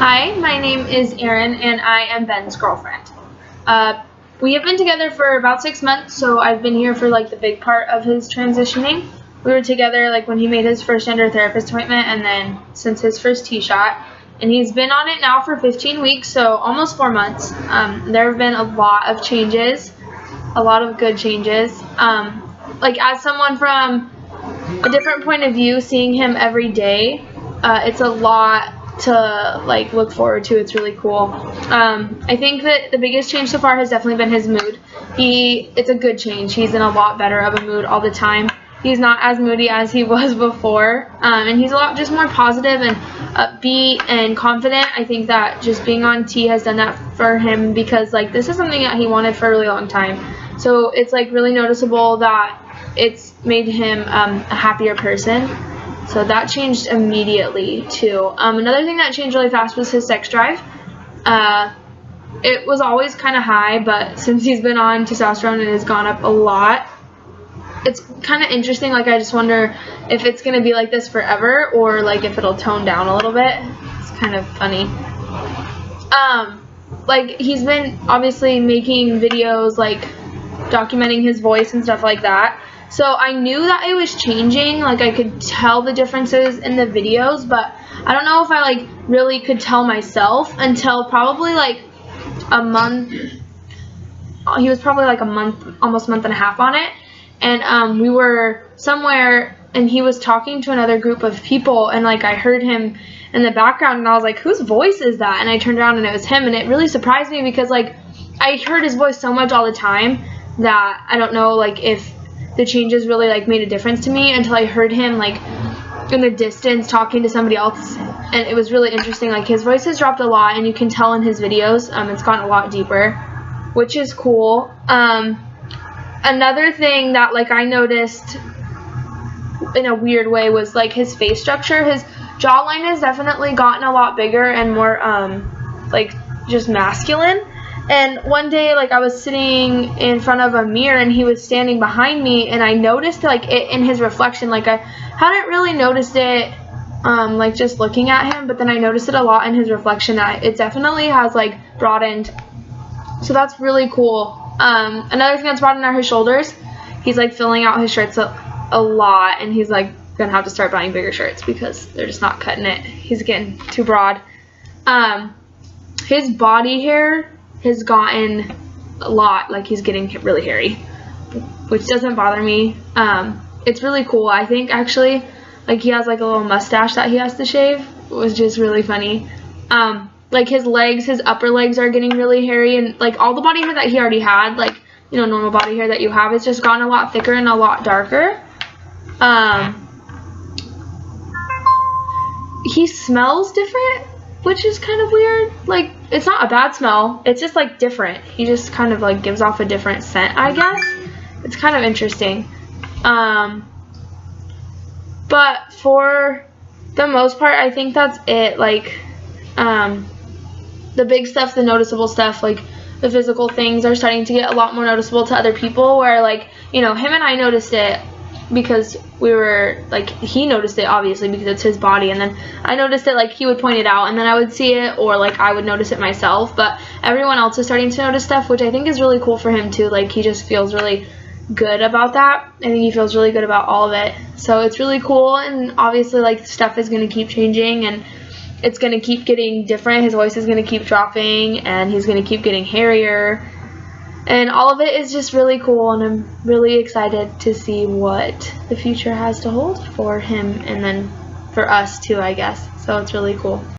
Hi, my name is Erin, and I am Ben's girlfriend. We have been together for about 6 months, so I've been here for like the big part of his transitioning. We were together like when he made his first gender therapist appointment, and then since his first T-shot, and he's been on it now for 15 weeks, so almost 4 months. There have been a lot of changes, a lot of good changes. Like as someone from a different point of view, seeing him every day, it's a lot to like look forward to. It's really cool. I think that the biggest change so far has definitely been his mood. It's a good change. He's in a lot better of a mood all the time. He's not as moody as he was before, and he's a lot just more positive and upbeat and confident. I think that just being on T has done that for him, because like this is something that he wanted for a really long time. So it's like really noticeable that it's made him a happier person. So that changed immediately too. Another thing that changed really fast was his sex drive. It was always kind of high, but since he's been on testosterone, it has gone up a lot. It's kind of interesting. Like I just wonder if it's gonna be like this forever, or like if it'll tone down a little bit. It's kind of funny. Like he's been obviously making videos like documenting his voice and stuff like that. So I knew that it was changing, like I could tell the differences in the videos, but I don't know if I like really could tell myself until probably like a month. He was probably like a month, almost month and a half on it, and we were somewhere and he was talking to another group of people, and like I heard him in the background and I was like, whose voice is that? And I turned around and it was him, and it really surprised me because like I heard his voice so much all the time that I don't know like if the changes really like made a difference to me until I heard him like in the distance talking to somebody else, and it was really interesting. Like his voice has dropped a lot, and you can tell in his videos it's gotten a lot deeper, which is cool. Another thing that like I noticed in a weird way was like his face structure. His jawline has definitely gotten a lot bigger and more like just masculine. And one day, like, I was sitting in front of a mirror and he was standing behind me, and I noticed, like, it in his reflection. Like, I hadn't really noticed it, like, just looking at him, but then I noticed it a lot in his reflection that it definitely has, like, broadened. So that's really cool. Another thing that's broadened are his shoulders. He's, like, filling out his shirts a lot, and he's, like, gonna have to start buying bigger shirts because they're just not cutting it. He's getting too broad. His body hair has gotten a lot, like he's getting really hairy, which doesn't bother me. It's really cool. I think actually like he has like a little mustache that he has to shave, which is really funny. Like his legs, his upper legs are getting really hairy, and like all the body hair that he already had, like, you know, normal body hair that you have, it's just gotten a lot thicker and a lot darker. He smells different, which is kind of weird. Like, it's not a bad smell, it's just like different. He just kind of like gives off a different scent, I guess. It's kind of interesting. But for the most part, I think that's it. Like, the big stuff, the noticeable stuff, like the physical things are starting to get a lot more noticeable to other people, where like, you know, him and I noticed it because we were like, he noticed it obviously because it's his body, and then I noticed it, like he would point it out and then I would see it, or like I would notice it myself. But everyone else is starting to notice stuff, which I think is really cool for him too. Like he just feels really good about that. I think he feels really good about all of it, so it's really cool. And obviously like stuff is going to keep changing, and it's going to keep getting different. His voice is going to keep dropping, and he's going to keep getting hairier. And all of it is just really cool, and I'm really excited to see what the future has to hold for him, and then for us too, I guess. So it's really cool.